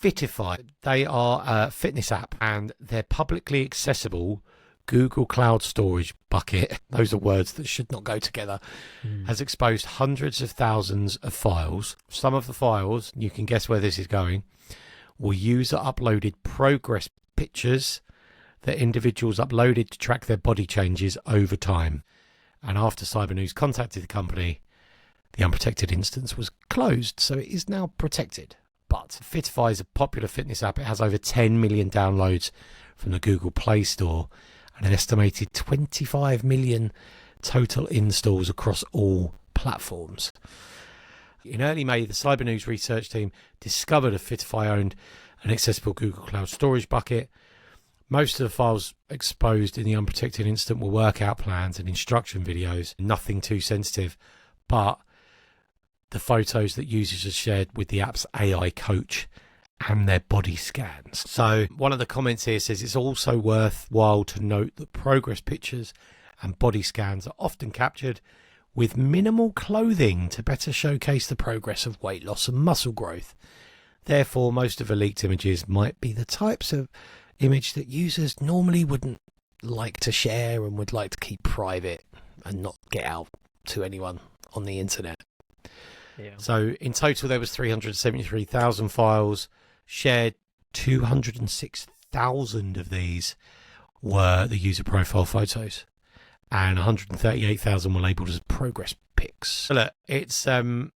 Fitify. They are a fitness app and they're publicly accessible Google Cloud Storage bucket, those are words that should not go together, has exposed hundreds of thousands of files. Some of the files, you can guess where this is going, were user-uploaded progress pictures that individuals uploaded to track their body changes over time. And after Cyber News contacted the company, the unprotected instance was closed, so it is now protected. But Fitify is a popular fitness app. It has over 10 million downloads from the Google Play Store and an estimated 25 million total installs across all platforms. In early May, the Cyber News research team discovered a Fitify-owned and accessible Google Cloud Storage bucket. Most of the files exposed in the unprotected instant were workout plans and instruction videos, nothing too sensitive, but the photos that users have shared with the app's AI coach and their body scans. So one of the comments here says it's also worthwhile to note that progress pictures and body scans are often captured with minimal clothing to better showcase the progress of weight loss and muscle growth. Therefore, most of the leaked images might be the types of image that users normally wouldn't like to share and would like to keep private and not get out to anyone on the internet. Yeah. So in total, there was 373,000 files shared. 206,000 of these were the user profile photos, and 138,000 were labelled as progress pics. So look, it's private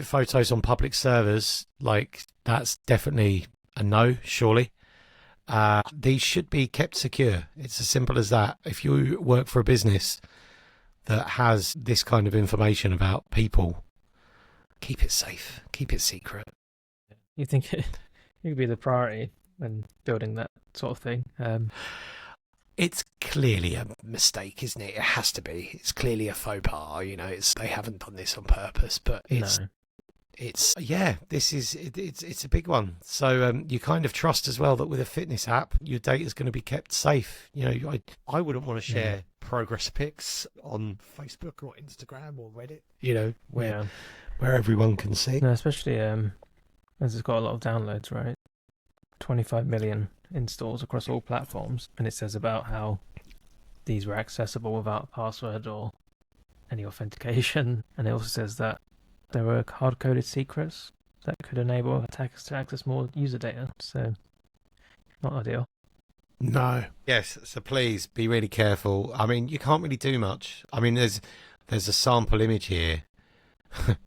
photos on public servers, like that's definitely a no, surely. These should be kept secure. It's as simple as that. If you work for a business that has this kind of information about people, keep it safe, keep it secret. You think it could be the priority when building that sort of thing? It's clearly a mistake, isn't it? It has to be. It's clearly a faux pas. You know, they haven't done this on purpose, but it's a big one. So you kind of trust as well that with a fitness app, your data is going to be kept safe. You know, I wouldn't want to share progress pics on Facebook or Instagram or Reddit. You know, where everyone can see. No, especially as it's got a lot of downloads, right? 25 million installs across all platforms, and it says about how these were accessible without a password or any authentication, and it also says that there were hard-coded secrets that could enable attackers to access more user data, so not ideal. No. Yes, so please be really careful. I mean, you can't really do much. I mean, there's a sample image here.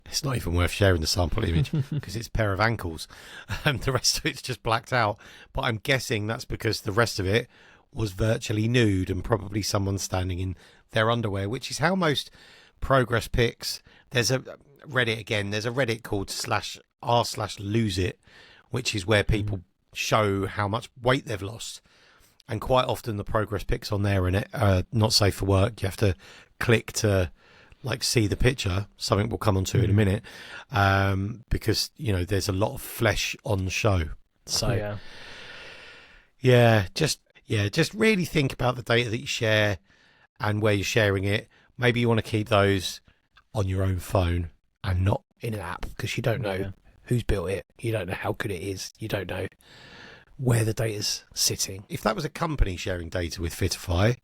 It's not even worth sharing the sample image because it's a pair of ankles. The rest of it's just blacked out. But I'm guessing that's because the rest of it was virtually nude and probably someone standing in their underwear, which is how most progress pics. There's a Reddit called /r/lose it, which is where people show how much weight they've lost. And quite often the progress pics on there are not safe for work. You have to click to see the picture. Something we'll come on to in a minute, because there's a lot of flesh on show. So just really think about the data that you share and where you're sharing it. Maybe you want to keep those on your own phone and not in an app, because you don't know who's built it, you don't know how good it is, you don't know where the data's sitting. If that was a company sharing data with Fitify,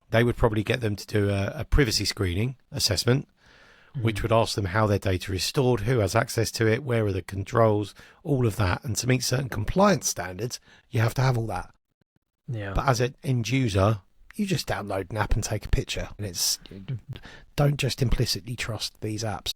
they would probably get them to do a privacy screening assessment, which would ask them how their data is stored, who has access to it, where are the controls, all of that. And to meet certain compliance standards, you have to have all that. Yeah. But as an end user, you just download an app and take a picture. And don't just implicitly trust these apps.